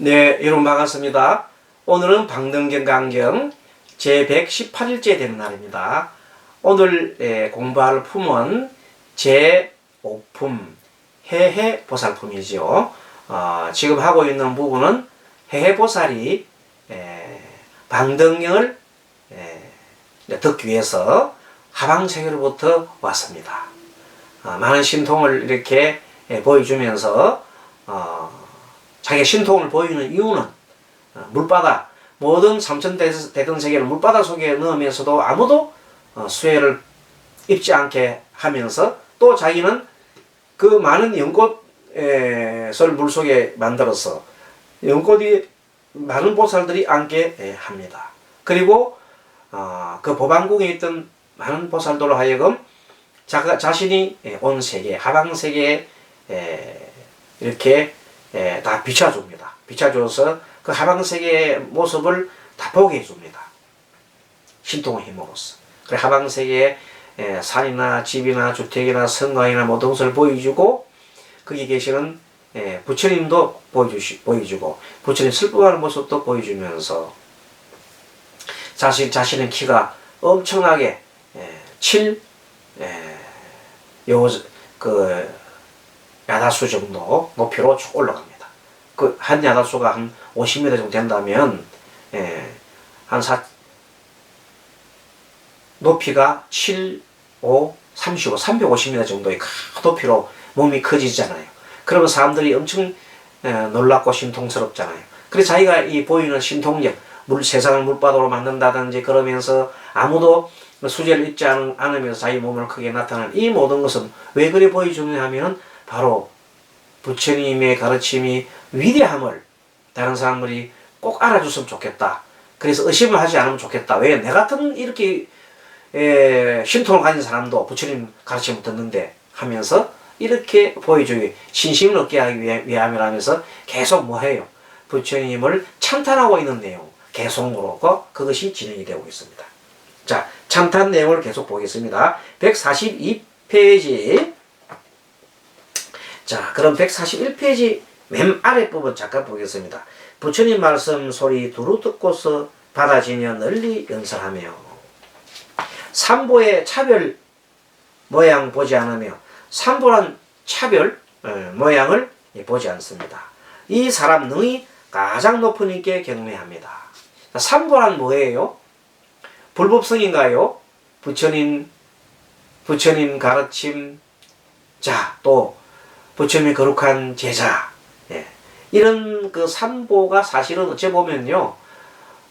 네, 여러분 반갑습니다. 오늘은 방등경강경 제118일째 되는 날입니다. 오늘 공부할 품은 제5품 해해보살품이지요. 지금 하고 있는 부분은 해해보살이 방등경을 듣기 위해서 하방세계로부터 왔습니다. 많은 신통을 이렇게 보여주면서 자기가 신통을 보이는 이유는 물바다, 모든 삼천대등 세계를 물바다 속에 넣으면서도 아무도 수혜를 입지 않게 하면서, 또 자기는 그 많은 연꽃을 물속에 만들어서 연꽃이 많은 보살들이 앉게 합니다. 그리고 그 보방궁에 있던 많은 보살들로 하여금 자신이 온 세계, 하방세계에 이렇게 다 비춰줍니다. 비춰줘서 그 하방세계의 모습을 다 보게 해줍니다. 신통의 힘으로써. 그래 하방세계에 산이나 집이나 주택이나 성곽이나 모든 것을 보여주고, 거기 계시는 부처님도 보여주고 부처님 슬퍼하는 모습도 보여주면서, 자신의 키가 엄청나게 야다수 정도 높이로 쭉 올라갑니다. 그 한 야다수가 한 50m 정도 된다면 높이가 7, 5, 35, 350m 정도의 큰 높이로 몸이 커지잖아요. 그러면 사람들이 엄청 놀랍고 신통스럽잖아요. 그래서 자기가 이 보이는 신통력, 세상을 물바다로 만든다든지 그러면서 아무도 수제를 입지 않으면서 자기 몸을 크게 나타나는 이 모든 것은 왜 그래 보여주느냐 하면, 바로 부처님의 가르침이 위대함을 다른 사람들이 꼭 알아줬으면 좋겠다. 그래서 의심을 하지 않으면 좋겠다. 왜? 내 같은 이렇게 신통을 가진 사람도 부처님 가르침을 듣는데 하면서 이렇게 보여주기, 신심을 얻게 하기 위함이라면서 계속 뭐해요? 부처님을 찬탄하고 있는 내용 계속으로 그것이 진행이 되고 있습니다. 자, 찬탄 내용을 계속 보겠습니다. 142페이지. 자, 그럼 141페이지 맨 아래 부분 잠깐 보겠습니다. 부처님 말씀 소리 두루 듣고서 받아지며 널리 연설하며, 삼보의 차별 모양 보지 않으며, 삼보란 차별 모양을 보지 않습니다. 이 사람 능히 가장 높은 이께 경배합니다. 삼보란 뭐예요? 불법성인가요? 부처님 가르침, 자, 또 부처님의 거룩한 제자, 이런 그 삼보가 사실은 어찌 보면요,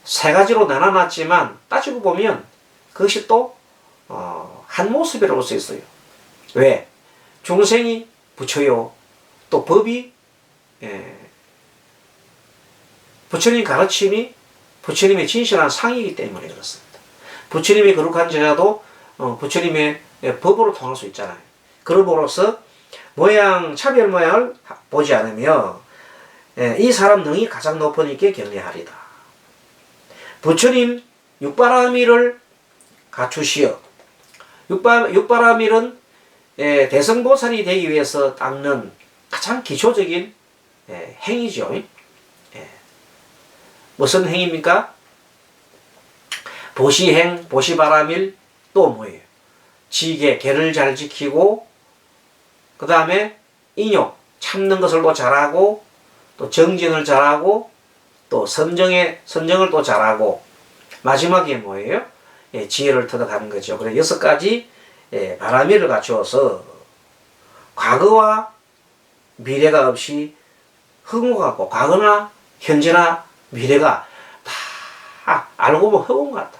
세 가지로 나눠놨지만 따지고 보면 그것이 또 한 모습이라고 볼 수 있어요. 왜? 중생이 부처요, 또 법이 부처님 가르침이 부처님의 진실한 상이기 때문에 그렇습니다. 부처님의 거룩한 제자도 부처님의 법으로 통할 수 있잖아요. 그럼으로써 차별 모양을 보지 않으며 이 사람 능히 가장 높은 이께 경배하리다. 부처님 육바라밀을 갖추시어. 육바라밀은 대성보살이 되기 위해서 닦는 가장 기초적인 행위죠. 무슨 행위입니까? 보시행, 보시바라밀, 또 뭐예요? 계를 잘 지키고, 그 다음에 인욕, 참는 것을 또 잘하고, 또 정진을 잘하고, 또 선정을 또 잘하고, 마지막에 뭐예요? 지혜를 터득하는 거죠. 그래서 6가지 바라밀을 갖추어서 과거와 미래가 없이 허공하고, 과거나 현재나 미래가 다 알고 보면 허공 같다.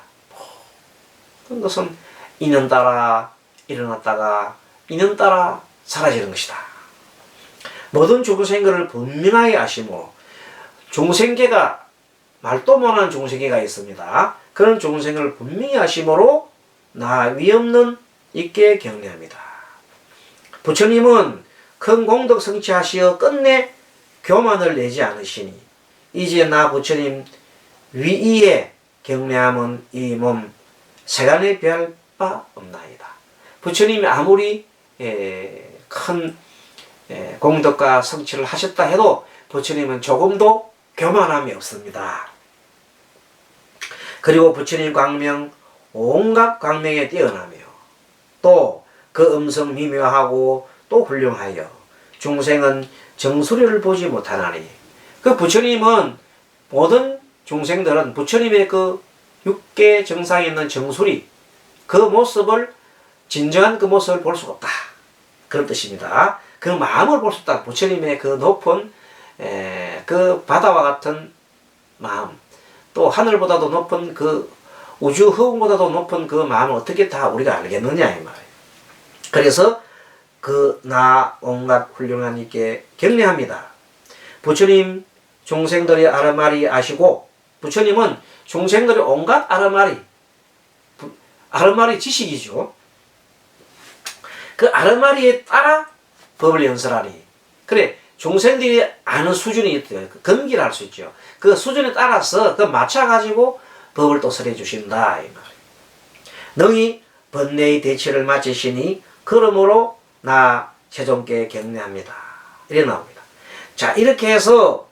그런 것은 인연 따라 일어났다가 인연 따라 사라지는 것이다. 모든 중생계를 분명하게 아시므로, 중생계가 말도 못하는 중생계가 있습니다. 그런 중생을 분명히 아시므로 나 위없는 있게 경례합니다. 부처님은 큰 공덕 성취하시어 끝내 교만을 내지 않으시니, 이제 나 부처님 위이에 경례함은 이 몸 세간에 비할 바 없나이다. 부처님이 아무리 큰 공덕과 성취를 하셨다 해도 부처님은 조금도 교만함이 없습니다. 그리고 부처님 광명 온갖 광명에 뛰어나며 또 그 음성 미묘하고 또 훌륭하여 중생은 정수리를 보지 못하나니 그 부처님은 모든 중생들은 부처님의 그 육계 정상에 있는 정수리 그 모습을 진정한 그 모습을 볼 수가 없다. 그런 뜻입니다. 그 마음을 볼 수 없다. 부처님의 그 높은 그 바다와 같은 마음 또 하늘보다도 높은 그 우주 허공보다도 높은 그 마음을 어떻게 다 우리가 알겠느냐 이 말이에요. 그래서 그 나 온갖 훌륭한 이께 경례합니다. 부처님 중생들의 아르마리 아시고 부처님은 중생들의 온갖 아르마리 지식이죠. 그 아르마리에 따라 법을 연설하니 그래 중생들이 아는 수준이 있대요. 금기를 할 수 있죠. 그 수준에 따라서 그 맞춰가지고 법을 또 설해 주신다 이 말이에요. 능히 번뇌의 대치를 마치시니 그러므로 나 세존께 경례합니다. 이래 나옵니다. 자 이렇게 해서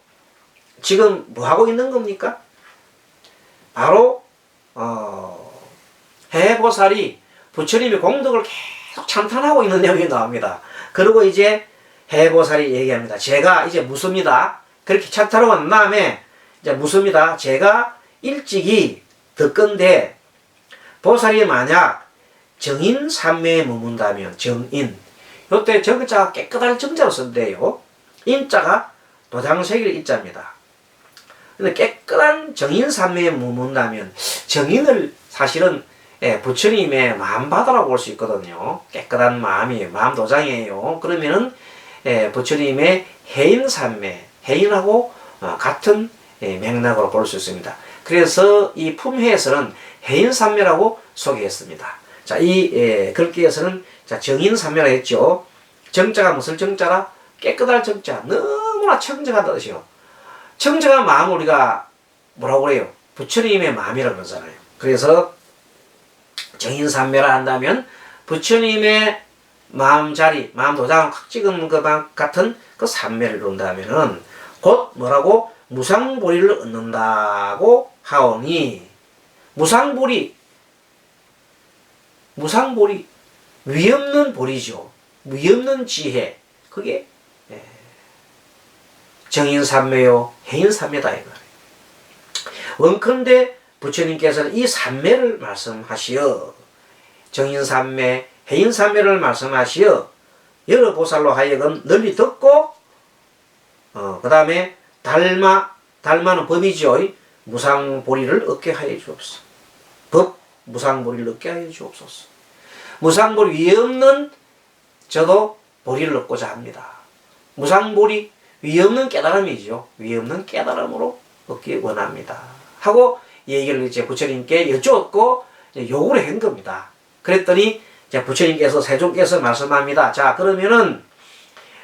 지금 뭐 하고 있는 겁니까? 바로 해보살이 부처님의 공덕을 계속 찬탄하고 있는 내용이 나옵니다. 그리고 이제 해보살이 얘기합니다. 제가 이제 묻습니다. 그렇게 찬탄하고 난 다음에 이제 묻습니다. 제가 일찍이 듣건대 보살이 만약 정인 삼매에 머문다면 정인 요때 정자가 깨끗한 정자로 쓴대요. 인자가 도장새길 인자입니다. 근데 깨끗한 정인 삼매에 머문다면 정인을 사실은 부처님의 마음바다라고 볼 수 있거든요. 깨끗한 마음이에요. 마음 도장이에요. 그러면은 부처님의 해인삼매 해인하고 같은 맥락으로 볼 수 있습니다. 그래서 이 품해에서는 해인삼매라고 소개했습니다. 자, 이 글귀에서는 자 정인삼매라 했죠. 정자가 무슨 정자라? 깨끗할 정자. 너무나 청정하다 뜻이요. 청정한 마음을 우리가 뭐라고 그래요? 부처님의 마음이라고 그러잖아요. 그래서 정인삼매라 한다면 부처님의 마음자리, 마음 도장을 확 찍은 것 같은 그 삼매를 이룬다면은 곧 뭐라고? 무상보리를 얻는다고 하오니 무상보리 위없는 보리죠. 위없는 지혜 그게 정인삼매요 해인삼매다 이 말이에요. 원컨대 부처님께서는 이 삼매를 말씀하시어 정인삼매 해인삼매를 말씀하시어 여러 보살로 하여금 널리 듣고 그 다음에 달마는 법이죠. 무상보리를 얻게 하여 주옵소서. 법 무상보리를 얻게 하여 주옵소서. 무상보리 위에 없는 저도 보리를 얻고자 합니다. 무상보리 위에 없는 깨달음이죠. 위에 없는 깨달음으로 얻기 원합니다. 하고 얘기를 이제 부처님께 여쭈었고 요구를 한 겁니다. 그랬더니 이제 부처님께서 세존께서 말씀합니다. 자 그러면은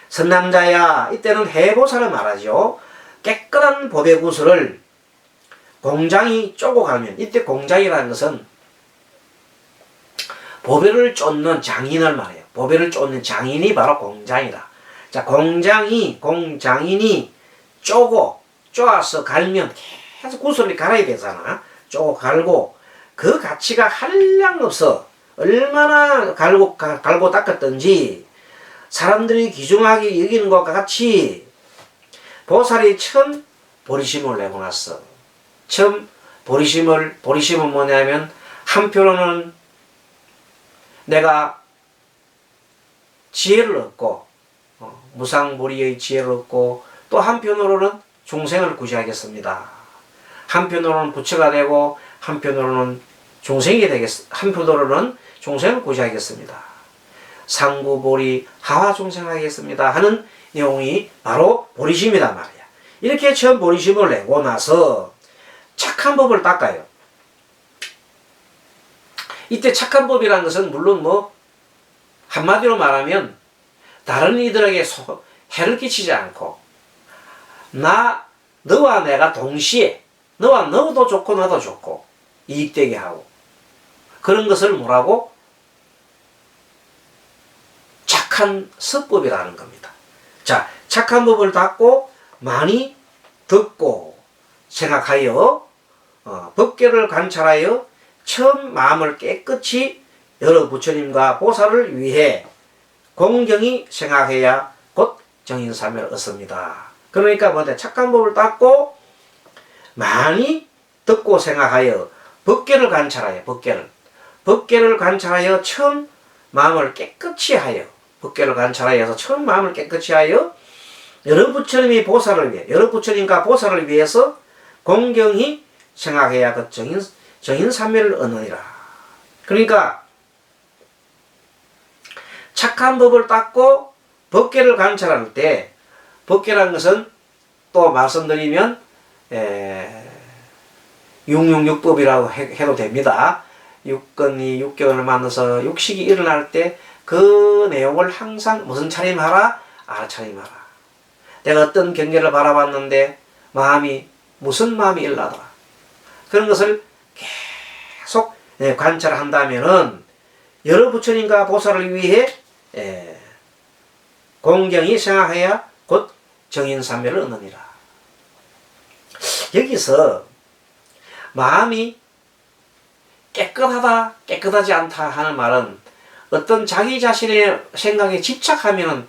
선남자야 이때는 해보살을 말하죠. 깨끗한 법의 구슬을 공장이 쪼고 가면 이때 공장이라는 것은 보배를 쫓는 장인을 말해요. 보배를 쫓는 장인이 바로 공장이다. 자, 공장인이 쪼아서 갈면 계속 구슬을 갈아야 되잖아. 쪼고 갈고 그 가치가 한량없어. 얼마나 갈고 닦았든지 사람들이 귀중하게 여기는 것과 같이 보살이 처음 보리심을 내고났어. 처음 보리심은 뭐냐면 한편으로는 내가 지혜를 얻고 무상보리의 지혜를 얻고 또 한편으로는 중생을 구제하겠습니다. 한편으로는 부처가 되고 한편으로는 한편으로는 중생을 구제하겠습니다. 상구보리 하화중생하겠습니다 하는 내용이 바로 보리심이란 말이야. 이렇게 처음 보리심을 내고 나서 착한 법을 닦아요. 이때 착한 법이라는 것은 물론 뭐 한마디로 말하면 다른 이들에게 해를 끼치지 않고 너와 내가 동시에 너도 좋고 나도 좋고 이익되게 하고 그런 것을 뭐라고? 착한 서법이라는 겁니다. 자, 착한 법을 닦고 많이 듣고 생각하여 법계를 관찰하여 처음 마음을 깨끗이 여러 부처님과 보살을 위해 공경히 생각해야 곧 정인사매를 얻습니다. 그러니까 뭐냐, 착한 법을 닦고 많이 듣고 생각하여 법계를 관찰하여 법계를 관찰하여 처음 마음을 깨끗이 하여 법계를 관찰하여서 처음 마음을 깨끗이 하여 여러 부처님이 보살을 위해 여러 부처님과 보살을 위해서 공경히 생각해야 그 정인삼매를 얻느니라. 그러니까 착한 법을 닦고 법계를 관찰할 때, 법계라는 것은 또 말씀드리면 육육육법이라고 해도 됩니다. 육건이 육경을 만나서 육식이 일어날 때 그 내용을 항상 무슨 차림하라? 알아차림하라. 내가 어떤 경계를 바라봤는데 마음이 무슨 마음이 일어나더라. 그런 것을 계속 관찰한다면은 여러 부처님과 보살을 위해 공경히 생각해야 곧 정인삼매를 얻느니라. 여기서 마음이 깨끗하다, 깨끗하지 않다 하는 말은 어떤 자기 자신의 생각에 집착하면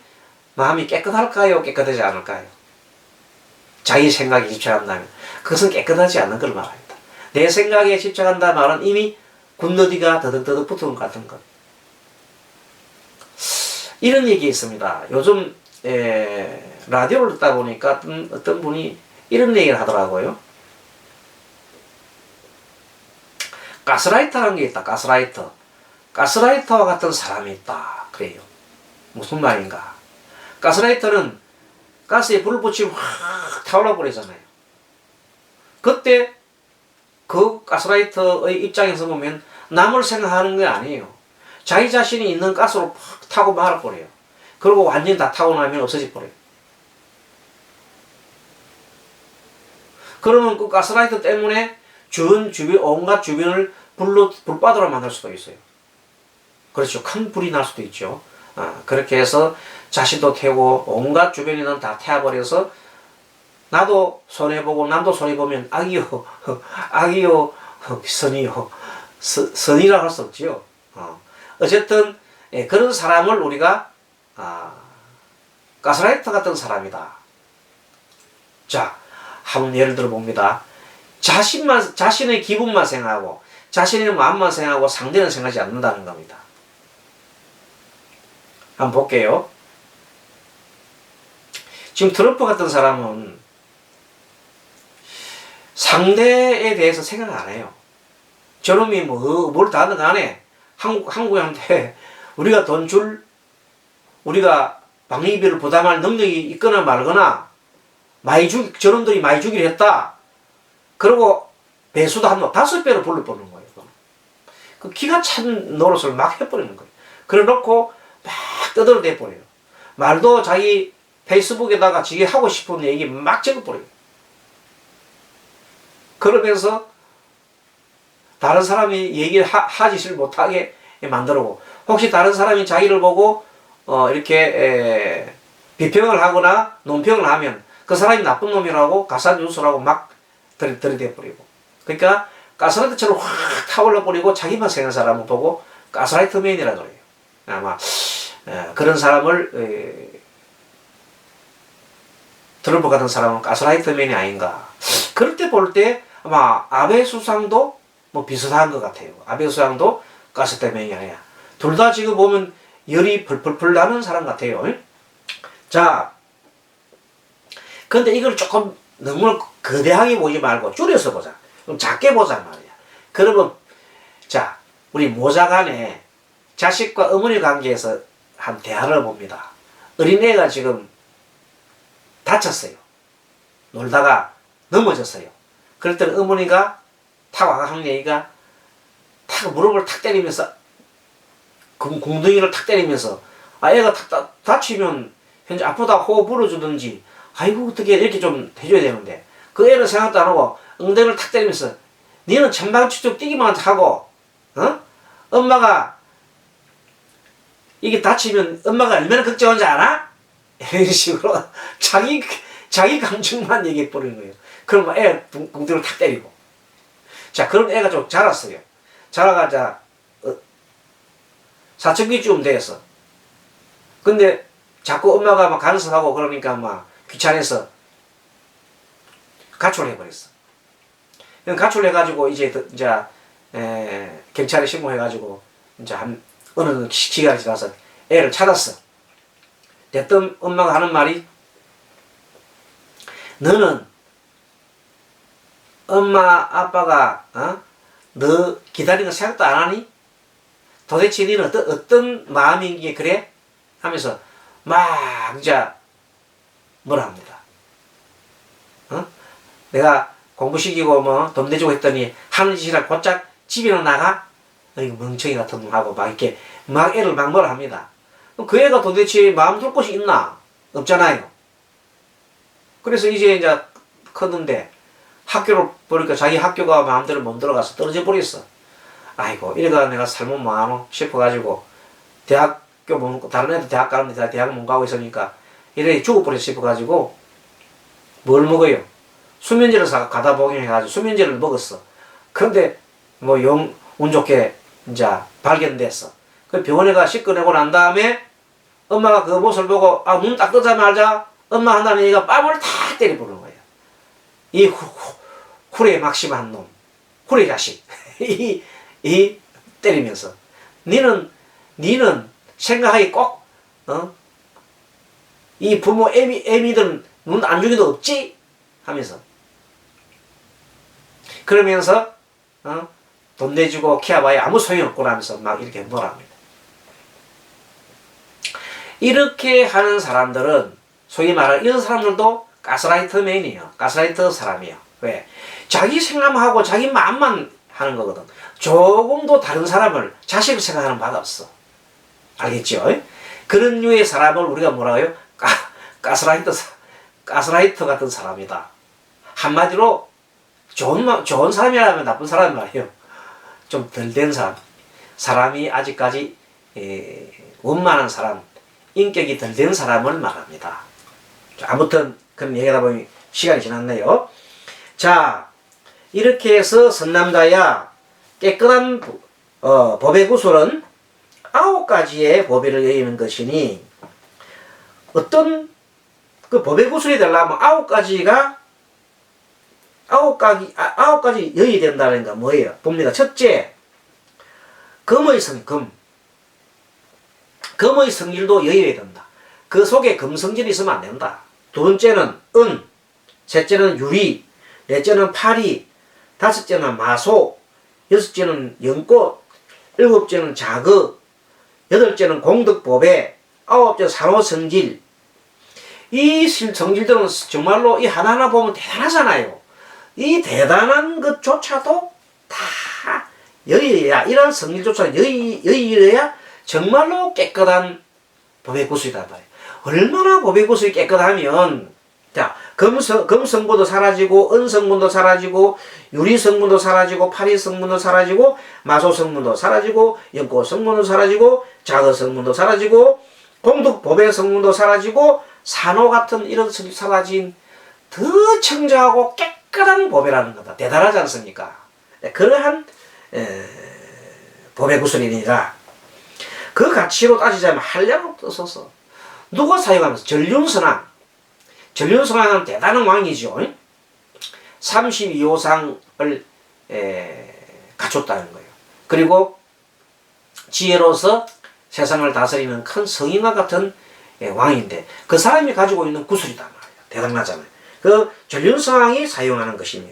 마음이 깨끗할까요? 깨끗하지 않을까요? 자기 생각에 집착한다면 그것은 깨끗하지 않는 걸 말합니다. 내 생각에 집착한다 말은 이미 군더디가 더덕더덕 붙은 것 같은 것. 이런 얘기 있습니다. 요즘 라디오를 듣다 보니까 어떤 분이 이런 얘기를 하더라고요. 가스라이터라는 게 있다. 가스라이터와 같은 사람이 있다. 그래요. 무슨 말인가? 가스라이터는 가스에 불을 붙이면 확 타올라 버리잖아요. 그때 그 가스라이터의 입장에서 보면 남을 생각하는 게 아니에요. 자기 자신이 있는 가스로 팍 타고 말아버려요. 그리고 완전히 다 타고 나면 없어져 버려요. 그러면 그 가스라이터 때문에 온갖 주변을 불바다로 만들 수도 있어요. 그렇죠. 큰 불이 날 수도 있죠. 그렇게 해서 자신도 태우고 온갖 주변에 있는 다 태워버려서 나도 손해보고 남도 손해보면 악이요 악이요 선이요 선이라고 할 수 없지요. 어쨌든 그런 사람을 우리가 가스라이터 같은 사람이다. 자, 한번 예를 들어 봅니다. 자신의 기분만 생각하고 자신의 마음만 생각하고 상대는 생각하지 않는다는 겁니다. 한번 볼게요. 지금 트럼프 같은 사람은 상대에 대해서 생각 안 해요. 저놈이 뭘 다 하든 간에 한국한테 우리가 우리가 방위비를 부담할 능력이 있거나 말거나 저놈들이 많이 주기로 했다. 그리고 배수도 한 5배로 불러보는 거예요. 그 기가 찬 노릇을 막 해버리는 거예요. 그래 놓고 막 떠들어대 버려요. 말도 자기 페이스북에다가 지게 하고 싶은 얘기 막 적어버려요. 그러면서 다른 사람이 얘기를 하지를 못하게 만들고, 혹시 다른 사람이 자기를 보고 이렇게 비평을 하거나 논평을 하면 그 사람이 나쁜 놈이라고 가짜뉴스라고 막 들이대 버리고. 그러니까 가스라이터처럼 확 타올라 버리고 자기만 생각하는 사람을 보고 가스라이터맨이라고 그래요. 아마 그런 사람을 트럼프 같은 사람은 가스라이터맨이 아닌가. 그럴 때 볼 때 아마 아베 수상도 뭐 비슷한 것 같아요. 아베 수상도 가스라이터맨이 아니야. 둘 다 지금 보면 열이 펄펄펄 나는 사람 같아요. 자, 근데 이걸 조금 너무 거대하게 보지 말고 줄여서 보자. 좀 작게 보자 말이야. 그러면 자, 우리 모자 간에 자식과 어머니 관계에서 한 대화를 봅니다. 어린애가 지금 다쳤어요. 놀다가 넘어졌어요. 그럴 때는 어머니가 탁 와가 한 얘기가 탁 무릎을 탁 때리면서 궁둥이를 탁 때리면서 애가 탁 다치면 현재 아프다 호흡 불어주든지 아이고 어떻게 이렇게 좀 해줘야 되는데 그 애는 생각도 안 하고 엉덩이를 탁 때리면서 니는 천방지축 뛰기만 하고 엄마가 이게 다치면 엄마가 얼마나 걱정하는지 알아? 이런 식으로 자기 감정만 얘기해 버리는 거예요. 그럼 애 붕대를 탁 때리고. 자, 그런 애가 좀 자랐어요. 자라가자, 사춘기쯤 됐어. 근데 자꾸 엄마가 막 간섭하고 그러니까 막 귀찮아서 가출을 해버렸어. 가출을 해가지고 이제 경찰에 신고해가지고 이제 어느 기간이 지나서 애를 찾았어. 됐던 엄마가 하는 말이, 너는 엄마 아빠가 너 기다리는 거 생각도 안 하니? 도대체 너는 어떤 마음인 게 그래? 하면서 막 이제 뭐라 합니다. 내가 공부시키고 뭐 돈 내주고 했더니 하는 짓이라 곧장 집에는 나가? 이거 멍청이 같은 놈 하고 막 이렇게 막 애를 막 뭐라 합니다. 그 애가 도대체 마음 둘 곳이 있나? 없잖아요. 그래서 이제 컸는데 학교를 보니까 자기 학교가 마음대로 못 들어가서 떨어져 버렸어. 아이고, 이래가 내가 살면 뭐하노 싶어가지고 대학교 못, 다른 애들 대학 가는데 대학 못 가고 있으니까 이래 죽어버려 싶어가지고 뭘 먹어요? 수면제를 가다 복용해가지고 수면제를 먹었어. 그런데 뭐 운 좋게 이제 발견됐어. 그 병원에 가 씻겨내고 난 다음에 엄마가 그 모습을 보고 눈 딱 뜨자마자 엄마 한다는 얘기가 뺨을 탁 때려보는 거예요. 이 후레 막심한 놈, 후레 자식. 이 때리면서 니는 생각하기 꼭 이 부모 애미들은 눈 안 주기도 없지? 하면서 그러면서 돈 내주고 키워봐야 아무 소용없구나 하면서 막 이렇게 뭐라 합니다. 이렇게 하는 사람들은 소위 말하는 이런 사람들도 가스라이터맨이에요. 가스라이터 사람이에요. 왜? 자기 생각하고 자기 마음만 하는 거거든. 조금도 다른 사람을 자식을 생각하는 바가 없어. 알겠죠? 그런 류의 사람을 우리가 뭐라고 해요? 가스라이터 같은 사람이다. 한마디로 좋은 사람이라면 나쁜 사람 말이에요. 좀 덜 된 사람. 사람이 아직까지 원만한 사람, 인격이 덜 된 사람을 말합니다. 아무튼 그런 얘기하다 보니 시간이 지났네요. 자, 이렇게 해서 선남자야 깨끗한 법의 구술은 9가지의 법의를 여의는 것이니, 어떤 그 법의 구술이 되려면 9가지 여의야 된다는 건 뭐예요? 봅니다. 첫째, 금의 성질도 여의야 된다. 그 속에 금성질이 있으면 안 된다. 두 번째는 은, 셋째는 유리, 넷째는 파리, 다섯째는 마소, 여섯째는 연꽃, 일곱째는 자거, 여덟째는 공덕보배, 아홉째 산호성질. 이 성질들은 정말로 이 하나하나 보면 대단하잖아요. 이 대단한 것조차도 다 여의야, 이런 성질조차 여의야 정말로 깨끗한 법의 구술이란 말이에요. 얼마나 법의 구술이 깨끗하면, 자, 금성분도 사라지고, 은성분도 사라지고, 유리성분도 사라지고, 파리성분도 사라지고, 마소성분도 사라지고, 연꽃성분도 사라지고, 자거성분도 사라지고, 공덕보배성분도 사라지고, 산호 같은 이런 성질이 사라진 더 청정하고 깨끗한 법이라는 거다. 대단하지 않습니까? 그러한 법의 구술이니라. 그 가치로 따지자면 한량을 떠서서 누가 사용하면서 전륜선왕. 전륜선왕은 대단한 왕이죠. 32호상을 갖췄다는 거예요. 그리고 지혜로서 세상을 다스리는 큰 성인과 같은 왕인데 그 사람이 가지고 있는 구술이단 말이에요. 대단하잖아요. 그 전륜선왕이 사용하는 것이며,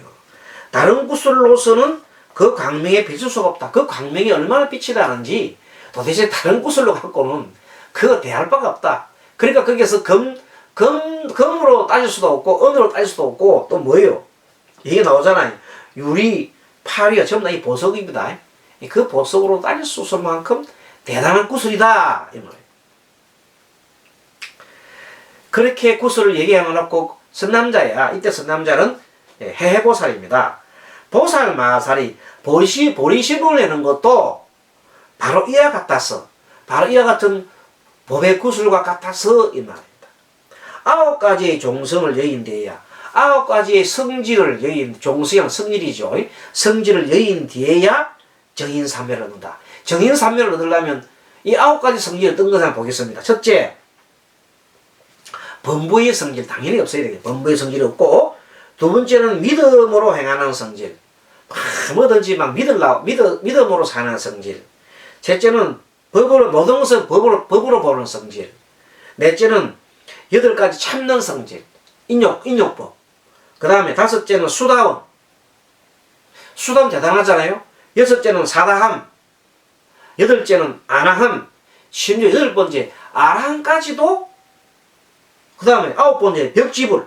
다른 구술로서는 그 광명에 비칠 수가 없다. 그 광명이 얼마나 빛이 나는지 도대체 다른 구슬로 갖고는 그거 대할 바가 없다. 그러니까 거기서 금으로 따질 수도 없고 은으로 따질 수도 없고 또 뭐예요? 이게 나오잖아요. 유리, 파리가 전부 다 이 보석입니다. 그 보석으로 따질 수 없을 만큼 대단한 구슬이다 이 말이에요. 그렇게 구슬을 얘기해놓고 선남자야. 이때 선남자는 해해보살입니다. 보살 마살이 보리심을 내는 것도 바로 이와 같아서, 바로 이와 같은 법의 구술과 같아서 이 말입니다. 9가지의 종성을 여인데야 9가지의 성질을 여인, 종수형 성질이죠. 성질을 여인 뒤에야 정인삼매를 얻는다. 정인삼매를 얻으려면 이 9가지 성질을 어떤 것을 보겠습니다. 첫째, 범부의 성질 당연히 없어야 되겠죠. 범부의 성질이 없고, 두 번째는 믿음으로 행하는 성질. 뭐든지 막 믿음으로 사는 성질. 셋째는 모든 것을 법으로 보는 성질. 넷째는 8가지 참는 성질. 인욕법. 그 다음에 5째는 수다원. 수다원 대단하잖아요. 6째는 사다함. 8째는 아나함. 심지어 8번째 아랑까지도, 그 다음에 9번째 벽지불.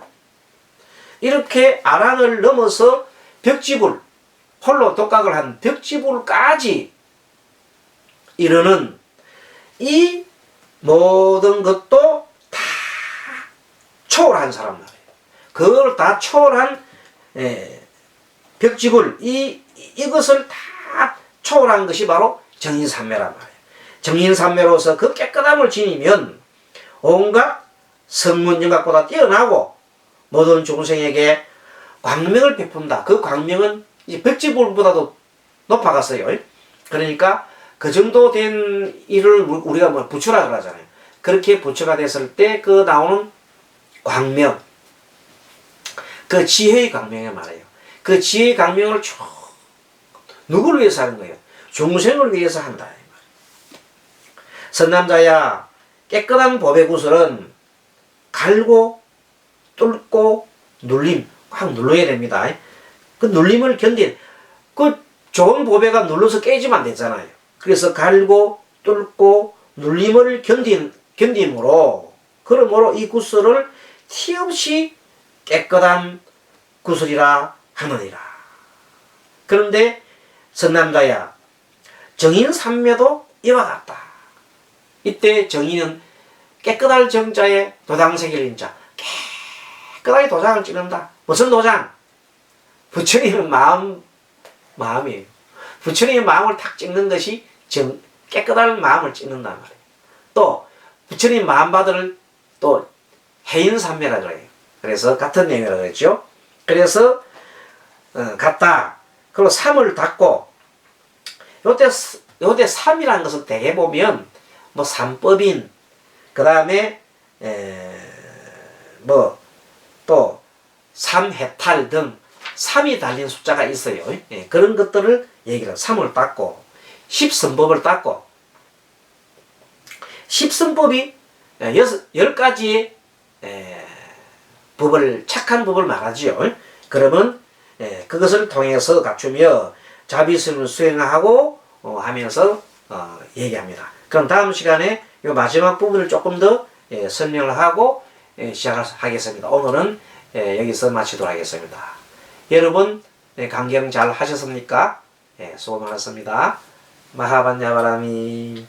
이렇게 아랑을 넘어서 벽지불, 홀로 독각을 한 벽지불까지 이르는 이 모든 것도 다 초월한 사람 말이에요. 그걸 다 초월한 벽지불, 이것을 다 초월한 것이 바로 정인삼매란 말이에요. 정인삼매로서 그 깨끗함을 지니면 온갖 성문영각보다 뛰어나고 모든 종생에게 광명을 베푼다. 그 광명은 이제 벽지불보다도 높아갔어요. 그러니까 그 정도 된 일을 우리가 뭐 부처라 그러잖아요. 그렇게 부처가 됐을 때 그 나오는 광명, 그 지혜의 광명이 말이에요. 그 지혜의 광명을 쭉 누구를 위해서 하는 거예요? 중생을 위해서 한다. 선남자야, 깨끗한 법의 구슬은 갈고 뚫고 눌림, 확 눌러야 됩니다. 그 눌림을 그 좋은 보배가 눌러서 깨지면 안 되잖아요. 그래서 갈고 뚫고 눌림을 견딤으로, 그러므로 이 구슬을 티없이 깨끗한 구슬이라 하느니라. 그런데 선남자야, 정인삼매도 이와 같다. 이때 정인은 깨끗할 정자에 도당새길 인자, 깨끗하게 도장을 찍는다. 무슨 도장? 부처님의 마음이에요. 부처님의 마음을 탁 찍는 것이 깨끗한 마음을 찍는단 말이에요. 또 부처님 마음 받을 또 해인삼매라 그래요. 그래서 같은 내용이라고 그랬죠. 그래서 같다. 그리고 삼을 닫고, 요때 3이라는 것을 대개 보면 뭐 삼법인, 그 다음에 뭐 또 삼해탈 등 3이 달린 숫자가 있어요. 그런 것들을 얘기를 3을 닦고, 십선법을 닦고, 십선법이 10가지의 착한 법을 말하지요. 그러면 그것을 통해서 갖추며 자비심을 수행하고 하면서 얘기합니다. 그럼 다음 시간에 이 마지막 부분을 조금 더 설명을 하고 시작하겠습니다. 오늘은 여기서 마치도록 하겠습니다. 여러분 강경 잘 하셨습니까? 수고 많았습니다. 마하반야바라미.